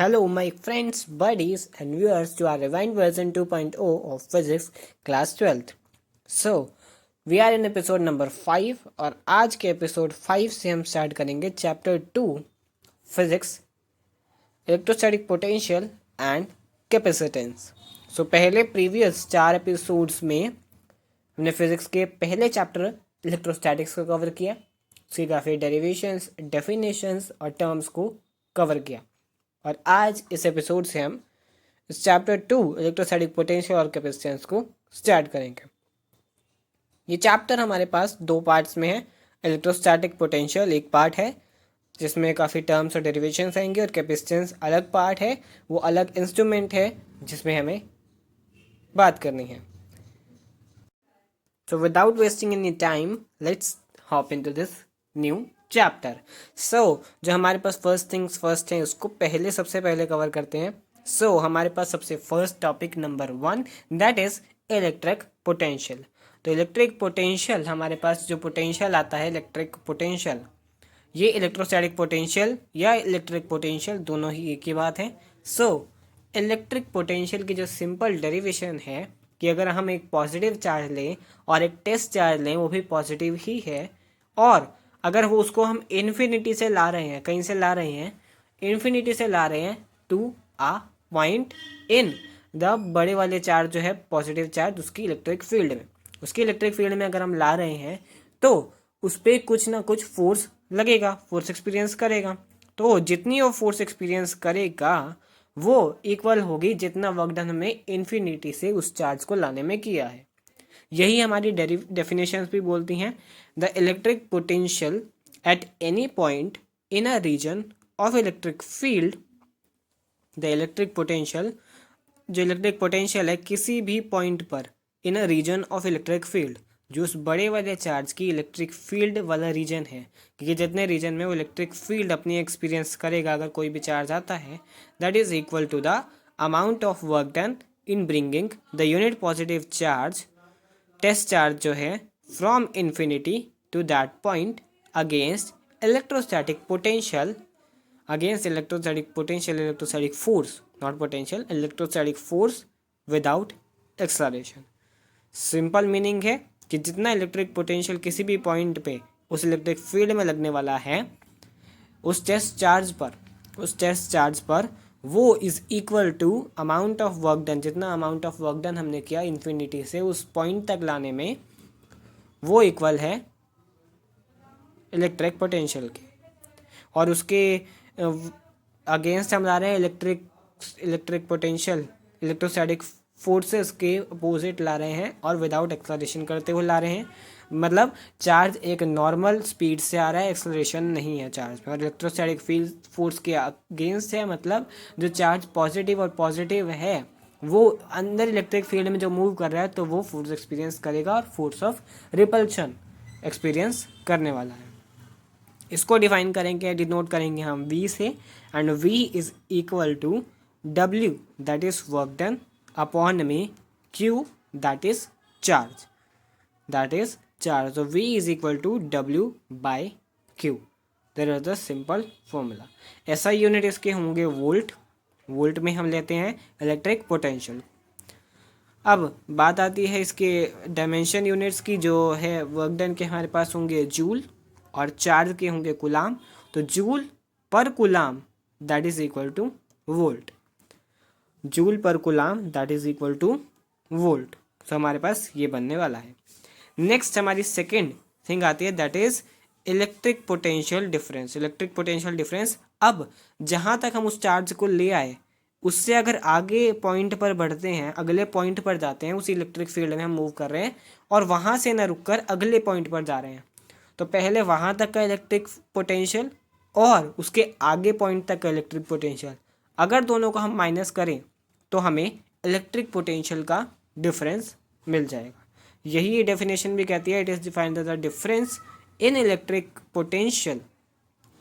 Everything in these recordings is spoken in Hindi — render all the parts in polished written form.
Hello, my friends, buddies, and viewers to our rewind version 2.0 of Physics Class 12th. So, we are in episode number 5 और आज के एपिसोड 5 से हम स्टार्ट करेंगे chapter 2 physics electrostatic potential and capacitance. So पहले प्रीवियस 4 एपिसोड्स में हमने फिजिक्स के पहले चैप्टर इलेक्ट्रोस्टैटिक्स को कवर किया, उसकी काफ़ी डेरिवेशंस, डेफिनेशंस और टर्म्स को कवर किया. और आज इस एपिसोड से हम इस चैप्टर 2 इलेक्ट्रोस्टैटिक पोटेंशियल और कैपेसिटेंस को स्टार्ट करेंगे. ये चैप्टर हमारे पास 2 पार्ट्स में है. इलेक्ट्रोस्टैटिक पोटेंशियल एक पार्ट है जिसमें काफ़ी टर्म्स और डेरिवेशंस आएंगे, और कैपेसिटेंस अलग पार्ट है, वो अलग इंस्ट्रूमेंट है जिसमें हमें बात करनी है. So without wasting any time let's hop into this new chapter. So जो हमारे पास फर्स्ट थिंग्स फर्स्ट है उसको सबसे पहले कवर करते हैं. सो हमारे पास सबसे first topic number 1 that is electric potential. तो इलेक्ट्रिक पोटेंशियल हमारे पास जो पोटेंशियल आता है इलेक्ट्रिक पोटेंशियल, ये इलेक्ट्रोस्टैटिक पोटेंशियल या इलेक्ट्रिक पोटेंशियल दोनों ही एक ही बात है. सो इलेक्ट्रिक पोटेंशियल की जो सिंपल डेरिवेशन है कि अगर हम एक पॉजिटिव चार्ज लें और एक टेस्ट चार्ज लें वो भी पॉजिटिव ही है, और अगर वो उसको हम इन्फिनिटी से ला रहे हैं, कहीं से ला रहे हैं, इन्फिनिटी से ला रहे हैं to a point in the बड़े वाले चार्ज जो है पॉजिटिव चार्ज उसकी इलेक्ट्रिक फील्ड में, उसकी इलेक्ट्रिक फील्ड में अगर हम ला रहे हैं तो उस पर कुछ ना कुछ फोर्स लगेगा, फोर्स एक्सपीरियंस करेगा. तो जितनी वो फोर्स एक्सपीरियंस करेगा वो इक्वल होगी जितना वर्क डन हमें इन्फिनिटी से उस चार्ज को लाने में किया है. यही हमारी डेफिनेशंस भी बोलती हैं. The electric potential at any point in a region of electric field, the electric potential, जो इलेक्ट्रिक पोटेंशियल है किसी भी पॉइंट पर in a region of electric field, जो उस बड़े वाले चार्ज की इलेक्ट्रिक फील्ड वाला रीजन है, क्योंकि जितने रीजन में वो इलेक्ट्रिक फील्ड अपनी एक्सपीरियंस करेगा अगर कोई भी चार्ज आता है, that is equal to the amount of work done in bringing the unit positive charge, test charge जो है, from infinity to that point against electrostatic potential, against electrostatic potential, electrostatic force, not potential, electrostatic force without acceleration. Simple meaning है कि जितना इलेक्ट्रिक पोटेंशियल किसी भी पॉइंट पे उस इलेक्ट्रिक फील्ड में लगने वाला है उस टेस्ट चार्ज पर वो is equal to amount of work done, जितना अमाउंट ऑफ वर्क डन हमने किया इन्फिनिटी से उस पॉइंट तक लाने में, वो इक्वल है इलेक्ट्रिक पोटेंशियल के. और उसके अगेंस्ट हम ला रहे हैं इलेक्ट्रिक पोटेंशियल, इलेक्ट्रोस्टैटिक फोर्सेस के अपोजिट ला रहे हैं और विदाउट एक्सेलरेशन करते हुए ला रहे हैं. मतलब चार्ज एक नॉर्मल स्पीड से आ रहा है, एक्सेलरेशन नहीं है चार्ज में, और इलेक्ट्रोस्टैटिक फील्ड फोर्स के अगेंस्ट है. मतलब जो चार्ज पॉजिटिव और पॉजिटिव है वो अंदर इलेक्ट्रिक फील्ड में जो मूव कर रहा है तो वो फोर्स एक्सपीरियंस करेगा और फोर्स ऑफ रिपल्शन एक्सपीरियंस करने वाला है. इसको डिफाइन करेंगे, डिनोट करेंगे हम V से, and V is equal to W that is work done upon में Q that is charge, So V is equal to W by Q. There is the simple formula. SI unit इसके होंगे वोल्ट में हम लेते हैं इलेक्ट्रिक पोटेंशियल. अब बात आती है इसके डायमेंशन यूनिट्स की, जो है वर्क डन के हमारे पास होंगे जूल और चार्ज के होंगे कुलाम. तो जूल पर कुलाम that is equal two volt, joule पर कुलाम that is equal two volt. तो हमारे पास ये बनने वाला है. नेक्स्ट हमारी सेकेंड थिंग आती है that is electric potential difference. Electric potential difference, अब जहाँ तक हम उस चार्ज को ले आए उससे अगर आगे पॉइंट पर बढ़ते हैं, अगले पॉइंट पर जाते हैं, उसी इलेक्ट्रिक फील्ड में हम मूव कर रहे हैं और वहाँ से ना रुककर अगले पॉइंट पर जा रहे हैं, तो पहले वहाँ तक का इलेक्ट्रिक पोटेंशियल और उसके आगे पॉइंट तक का इलेक्ट्रिक पोटेंशियल, अगर दोनों को हम माइनस करें तो हमें इलेक्ट्रिक पोटेंशियल का डिफरेंस मिल जाएगा. यही डेफिनेशन भी कहती है, it is defined the difference in electric potential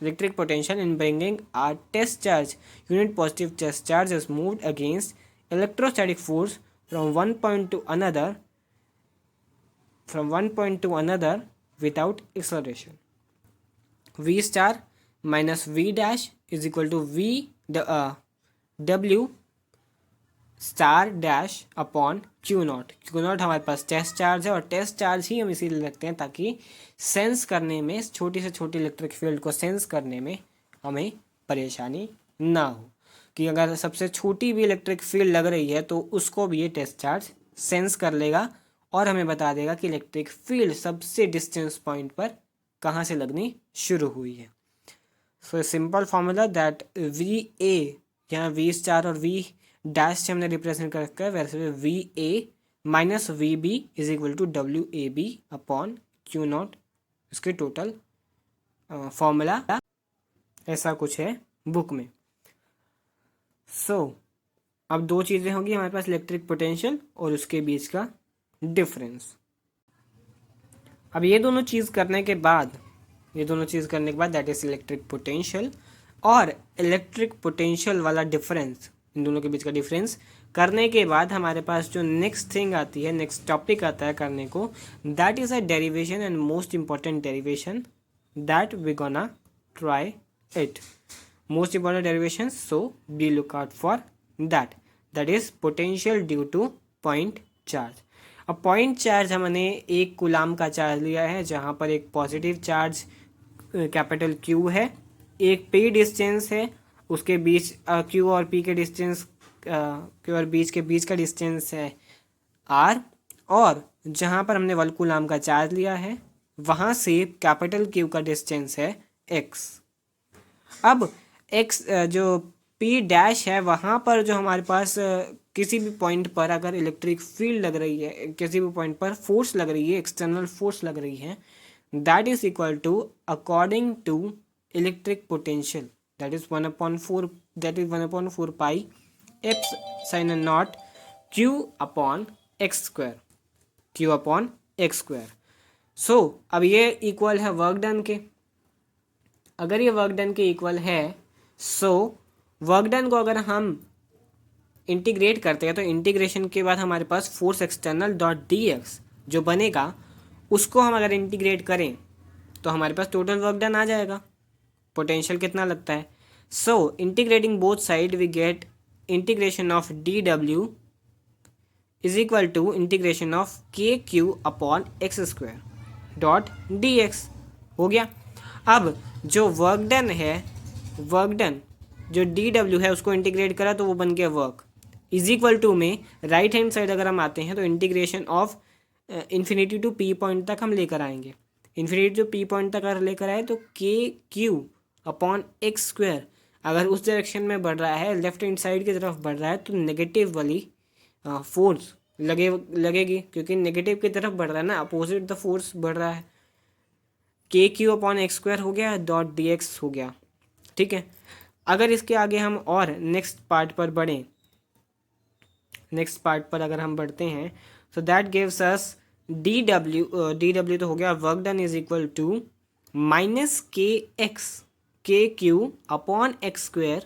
in bringing a test charge, unit positive test charge is moved against electrostatic force from one point to another without acceleration. V star minus V dash is equal to V W star dash upon Q not. Q not हमारे पास टेस्ट चार्ज है और टेस्ट चार्ज ही हम इसीलिए रखते हैं ताकि सेंस करने में, छोटी से छोटी इलेक्ट्रिक फील्ड को सेंस करने में हमें परेशानी ना हो, कि अगर सबसे छोटी भी इलेक्ट्रिक फील्ड लग रही है तो उसको भी ये टेस्ट चार्ज सेंस कर लेगा और हमें बता देगा कि इलेक्ट्रिक फील्ड सबसे डिस्टेंस पॉइंट पर कहाँ से लगनी शुरू हुई है। So simple formula that V A, यहाँ वी स्टार और वी डैश से हमने रिप्रेजेंट कर रखा है, वैसे V A minus V B is equal to W A B upon Q not, इसके टोटल फॉर्मूला ऐसा कुछ है बुक में। अब दो चीज़ें होंगी हमारे पास, इलेक्ट्रिक पोटेंशियल और उसके बीच का डिफरेंस। अब ये दोनों चीज़ करने के बाद दैट इज इलेक्ट्रिक पोटेंशियल और इलेक्ट्रिक पोटेंशियल वाला डिफरेंस, इन दोनों के बीच का डिफरेंस करने के बाद हमारे पास जो नेक्स्ट थिंग आती है, नेक्स्ट टॉपिक आता है करने को, that is a derivation and most important derivation that we gonna try it. Most important derivation, so be look out for that is potential due to point charge. अब पॉइंट चार्ज हमने एक कूलाम का चार्ज लिया है जहाँ पर एक पॉजिटिव चार्ज कैपिटल क्यू है, एक पी डिस्टेंस है, उसके बीच क्यू और पी के डिस्टेंस, क्यू और बीच का डिस्टेंस है आर, और जहाँ पर हमने 1 कूलाम का चार्ज लिया है वहाँ से कैपिटल क्यू का डिस्टेंस है एक्स। अब एक्स जो पी डैश है वहाँ पर जो हमारे पास किसी भी पॉइंट पर अगर इलेक्ट्रिक फील्ड लग रही है, किसी भी पॉइंट पर फोर्स लग रही है, एक्सटर्नल फोर्स लग रही है, that is equal to according to electric potential, that is 1/4 pi epsilon naught Q upon X square. So अब ये इक्वल है वर्क डन के। अगर ये वर्क डन के इक्वल है, सो वर्क डन को अगर हम इंटीग्रेट करते हैं तो इंटीग्रेशन के बाद हमारे पास force external dot D X जो बनेगा, उसको हम अगर इंटीग्रेट करें तो हमारे पास टोटल वर्क डन आ जाएगा। पोटेंशियल कितना लगता है, so integrating both side we get integration of D W is equal to integration of K Q upon X square dot D X हो गया। अब जो वर्क डन है, वर्क डन जो डी डब्ल्यू है उसको इंटीग्रेट करा तो वो बन गया वर्क, इज इक्वल टू में राइट हैंड साइड अगर हम आते हैं तो integration of infinity to P point तक हम लेकर आएंगे। इन्फिनिटी टू पी पॉइंट तक अगर लेकर आए तो के क्यू अपॉन एक्स स्क्वायर अगर उस डायरेक्शन में बढ़ रहा है, लेफ्ट हैंड साइड की तरफ बढ़ रहा है, तो नेगेटिव वाली फोर्स लगेगी, क्योंकि नेगेटिव की तरफ बढ़ रहा है ना, अपोजिट द फोर्स बढ़ रहा है। के क्यू अपॉन एक्स स्क्वायर हो गया डॉट डी एक्स हो गया, ठीक है। अगर इसके आगे हम और नेक्स्ट पार्ट पर बढ़ें, नेक्स्ट पार्ट पर अगर हम बढ़ते हैं, so that gives us D W तो हो गया work done is equal to minus K Q upon X square,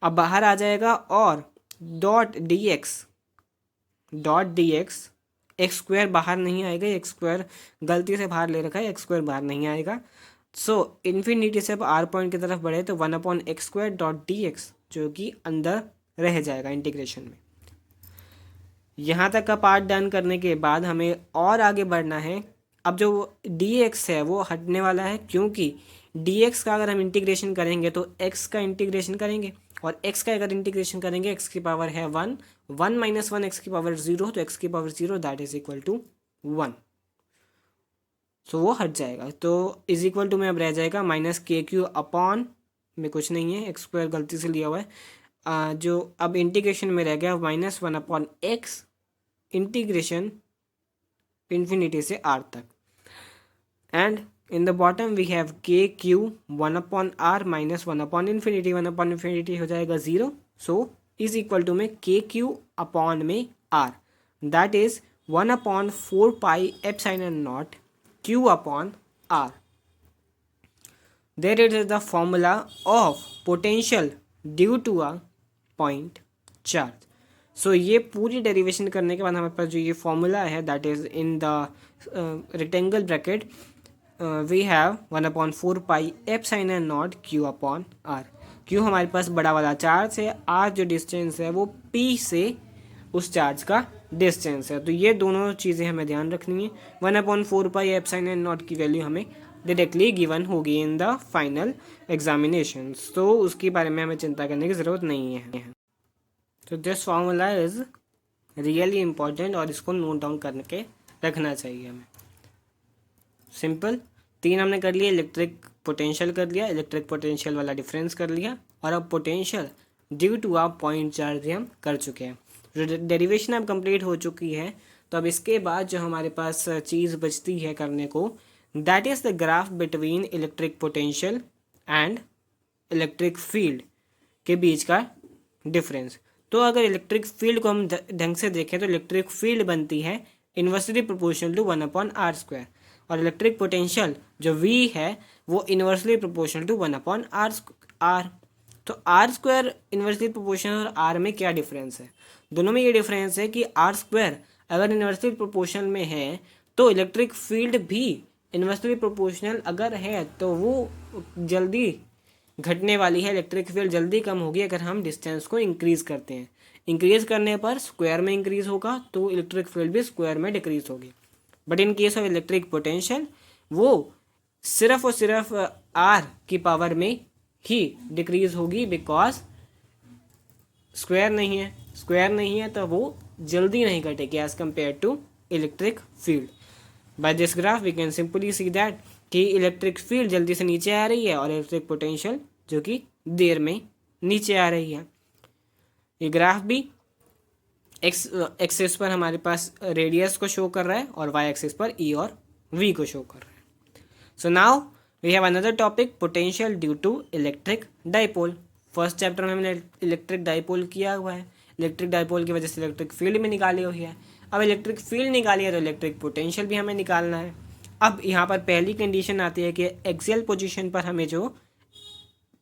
अब बाहर आ जाएगा, और dot D X X square बाहर नहीं आएगा, एक्स स्क्वायर गलती से बाहर ले रखा है, एक्स स्क्वायर बाहर नहीं आएगा। सो इन्फिनिटी से अब आर पॉइंट की तरफ बढ़े तो 1/x square dot D X जो कि अंदर रह जाएगा इंटीग्रेशन में। यहाँ तक का पार्ट डन करने के बाद हमें और आगे बढ़ना है। अब जो डी एक्स है वो हटने वाला है, क्योंकि डी एक्स का अगर हम इंटीग्रेशन करेंगे तो एक्स का इंटीग्रेशन करेंगे, और एक्स का अगर इंटीग्रेशन करेंगे एक्स की पावर है 1 माइनस 1 एक्स की पावर 0, तो एक्स की power 0 that is equal to 1, so वो हट जाएगा। तो इज इक्वल टू में अब रह जाएगा माइनस के क्यू अपॉन में कुछ नहीं है, एक्स स्क्वायर गलती से लिया हुआ है, जो अब इंटीग्रेशन में रह गया -1/x इंटीग्रेशन इन्फिनिटी से r तक, and in the bottom we have K Q 1/r minus 1/infinity, 1/infinity हो जाएगा 0, सो इज इक्वल टू में के क्यू अपॉन में r, that is 1/4 pi epsilon not q upon r. There it is the formula of potential due to a point charge. So ये पूरी डेरिवेशन करने के बाद हमारे पास जो ये फॉर्मूला है that is in the rectangle bracket we have 1/4 pi epsilon not q upon r. Q हमारे पास बड़ा वाला चार्ज है, आर जो डिस्टेंस है वो पी से उस चार्ज का डिस्टेंस है। तो ये दोनों चीज़ें हमें ध्यान रखनी है। 1/4 पाई एप्सिलॉन एन नॉट की वैल्यू हमें डायरेक्टली गिवन होगी इन द फाइनल एग्जामिनेशन, तो उसके बारे में हमें चिंता करने की ज़रूरत नहीं है। तो this formula is really important और इसको नोट डाउन करके रखना चाहिए हमें। सिंपल, 3 हमने कर लिया, इलेक्ट्रिक पोटेंशियल कर लिया, इलेक्ट्रिक पोटेंशियल वाला डिफरेंस कर लिया, और अब पोटेंशियल ड्यू टू आप पॉइंट चार्ज हम कर चुके हैं। डेरिवेशन अब कंप्लीट हो चुकी है। तो अब इसके बाद जो हमारे पास चीज़ बचती है करने को, that is the graph between electric potential and electric field के बीच का डिफरेंस। तो अगर इलेक्ट्रिक फील्ड को हम ढंग से देखें तो इलेक्ट्रिक फील्ड बनती है इन्वर्सली प्रोपोर्शनल टू 1/r², और इलेक्ट्रिक पोटेंशियल जो V है वो इन्वर्सली प्रोपोर्शनल टू 1/r। तो r² इन्वर्सली प्रोपोर्शनल और r में क्या डिफरेंस है? दोनों में ये डिफरेंस है कि r² अगर इन्वर्सली प्रोपोर्शनल में है तो इलेक्ट्रिक फील्ड भी इन्वर्सली प्रोपोर्शनल अगर है तो वो जल्दी घटने वाली है, इलेक्ट्रिक फील्ड जल्दी कम होगी अगर हम डिस्टेंस को इंक्रीज़ करते हैं। इंक्रीज़ करने पर स्क्वायर में इंक्रीज़ होगा तो इलेक्ट्रिक फील्ड भी स्क्वायर में डिक्रीज़ होगी। But in case of electric potential वो सिर्फ और सिर्फ r की पावर में ही डिक्रीज़ होगी, बिकॉज स्क्वायर नहीं है तो वो जल्दी नहीं घटेगी as compare to electric field. By this graph we can simply see that कि इलेक्ट्रिक फील्ड जल्दी से नीचे आ रही है और इलेक्ट्रिक पोटेंशियल जो कि देर में नीचे आ रही है। ये ग्राफ भी एक्सिस पर हमारे पास रेडियस को शो कर रहा है और वाई एक्सिस पर ई और वी को शो कर रहा है। So now we have another topic, potential due to electric dipole. First chapter में हमने इलेक्ट्रिक डाइपोल किया हुआ है, इलेक्ट्रिक डाइपोल की वजह से इलेक्ट्रिक फील्ड में निकाली हुई है। अब इलेक्ट्रिक फील्ड निकाली है तो इलेक्ट्रिक पोटेंशियल भी हमें निकालना है। अब यहाँ पर पहली कंडीशन आती है कि एक्सियल पोजीशन पर हमें जो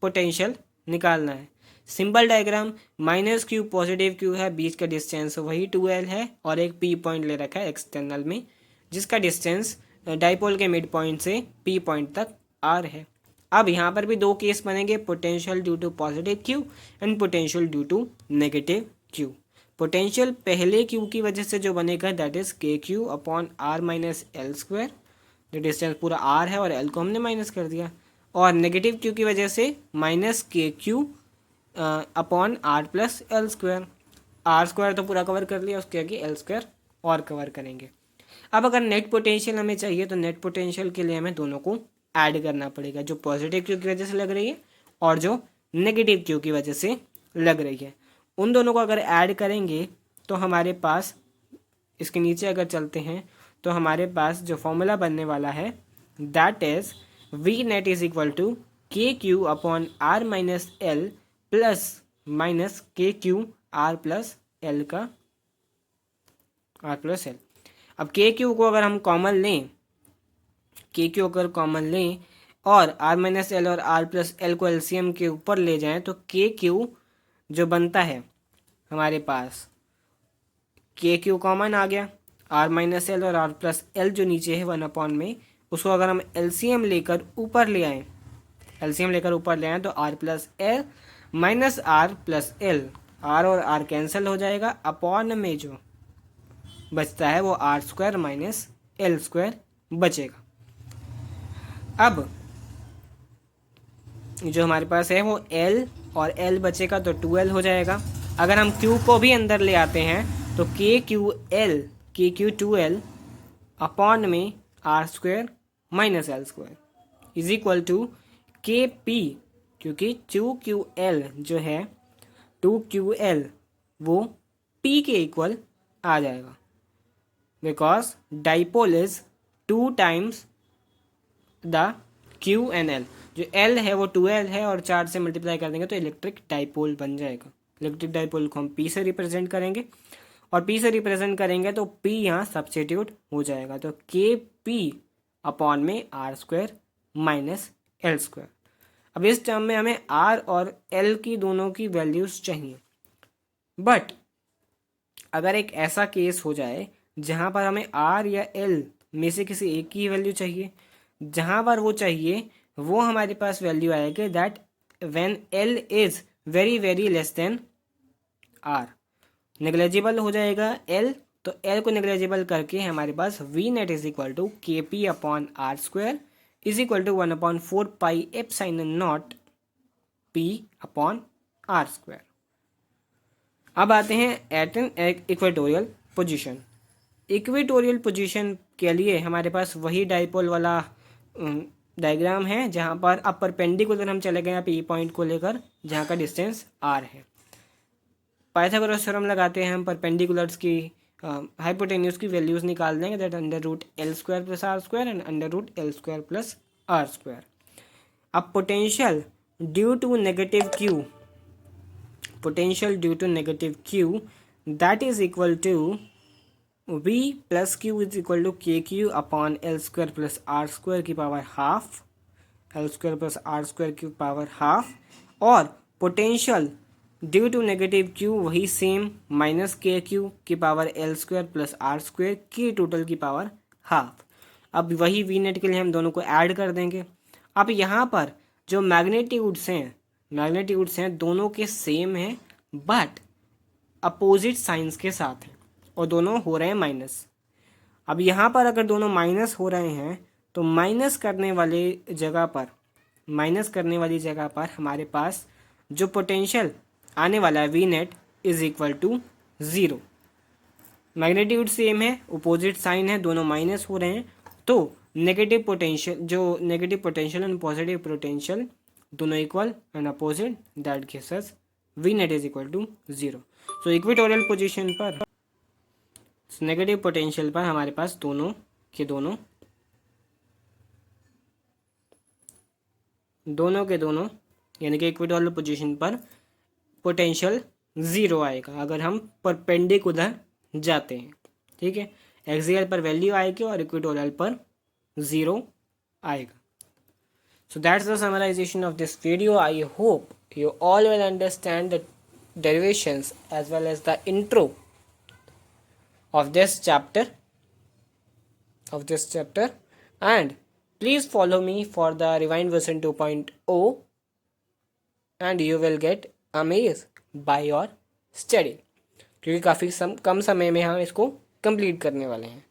पोटेंशियल निकालना है। Symbol diagram, -q positive q है, बीच का डिस्टेंस वही 2l है और एक p पॉइंट ले रखा है एक्सटर्नल में जिसका डिस्टेंस डाइपोल के मिड पॉइंट से p पॉइंट तक r है। अब यहाँ पर भी दो केस बनेंगे, potential due to positive q and potential due to negative q। Potential पहले q की वजह से जो बनेगा दैट इज kq/r-l², जो डिस्टेंस पूरा r है और l को हमने माइनस कर दिया, और नेगेटिव q की वजह से -kq/r+l²। r² तो पूरा कवर कर लिया, उसके आगे l² और कवर करेंगे। अब अगर नेट पोटेंशियल हमें चाहिए तो नेट पोटेंशियल के लिए हमें दोनों को ऐड करना पड़ेगा, जो पॉजिटिव क्यू की वजह से लग रही है और जो नेगेटिव क्यू की वजह से लग रही है। उन दोनों को अगर ऐड करेंगे तो हमारे पास, इसके नीचे अगर चलते हैं तो हमारे पास जो फॉर्मूला बनने वाला है that is V net is equal to kq/r-l plus -kq/r+l का r+l। अब kq को अगर हम कॉमन लें, kq अगर कॉमन लें और r-l और r+l को एलसीएम के ऊपर ले जाएं तो kq जो बनता है हमारे पास, kq कॉमन आ गया, r-l और r+l जो नीचे है 1 में, उसको अगर हम एलसीएम लेकर ऊपर ले आएँ तो r+l माइनस r+l, r और r कैंसिल हो जाएगा, अपॉन में जो बचता है वो r² माइनस l² बचेगा। अब जो हमारे पास है वो l और l बचेगा तो 2l हो जाएगा। अगर हम q को भी अंदर ले आते हैं तो kq2l अपॉन में r² minus l² is equal to kp, क्योंकि 2ql जो है 2ql वो p के इक्वल आ जाएगा, because dipole is 2 times the q and l। जो l है वो 2l है और 4 से मल्टीप्लाई कर देंगे तो इलेक्ट्रिक डाइपोल बन जाएगा। इलेक्ट्रिक डाइपोल को हम p से रिप्रेजेंट करेंगे और p से रिप्रेजेंट करेंगे तो p यहाँ सब्स्टिट्यूट हो जाएगा, तो kp अपॉन में r² माइनस l²। अब इस टर्म में हमें r और l की दोनों की वैल्यूज़ चाहिए, बट अगर एक ऐसा केस हो जाए जहाँ पर हमें r या l में से किसी एक की वैल्यू चाहिए, जहाँ पर वो चाहिए वो हमारे पास वैल्यू आएगी that when L is very very less than R. Negligible हो जाएगा एल, तो एल को नेग्लेजिबल करके हमारे पास V net is equal to K P upon R square is equal to 1/4 pi epsilon naught P upon R square. अब आते हैं at an equatorial position. Equatorial position के लिए हमारे पास वही डाइपोल वाला डायग्राम है, जहाँ पर अब परपेंडिकुलर हम चले गए पी पॉइंट को लेकर, जहाँ का डिस्टेंस आर है। पाइथागोरस थ्योरम लगाते हैं हम, परपेंडिकुलर्स की हाइपोटेन्यूज की वैल्यूज निकाल देंगे, that under root L square plus R square and under root L square plus R square. अब potential due to negative Q, potential due to negative q, that is equal to v plus q is equal to kq upon l square plus r square की power half, l square plus r square की पावर हाफ, और potential due to negative q वही सेम माइनस के क्यू की power l square plus r square की टोटल की पावर हाफ। अब वही वी नेट के लिए हम दोनों को ऐड कर देंगे। अब यहाँ पर जो मैग्नीट्यूड्स हैं दोनों के सेम हैं बट अपोजिट साइंस के साथ हैं, और दोनों हो रहे हैं माइनस। अब यहाँ पर अगर दोनों माइनस हो रहे हैं तो माइनस करने वाली जगह पर हमारे पास जो पोटेंशियल आने वाला है V net is equal to 0। Magnitude same है, अपोजिट साइन है, दोनों माइनस हो रहे हैं, तो negative potential and positive potential दोनों equal and opposite, that gives us V net is equal to 0। So equatorial position पर नेगेटिव पोटेंशियल पर हमारे पास दोनों के दोनों यानी कि इक्वेटोरियल पोजीशन पर पोटेंशियल 0 आएगा अगर हम परपेंडिकुलर जाते हैं। ठीक है, एक्सियल पर वैल्यू आएगी और इक्वेटोरियल पर 0 आएगा। So that's the summarization of this video. I hope you all will understand the derivations as well as the intro of this chapter. And please follow me for the Rewind version 2.0 and you will get amazed by your study, क्योंकि काफ़ी कम समय में हम इसको कंप्लीट करने वाले हैं।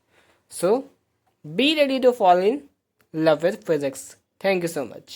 So be ready to fall in love with physics. Thank you so much.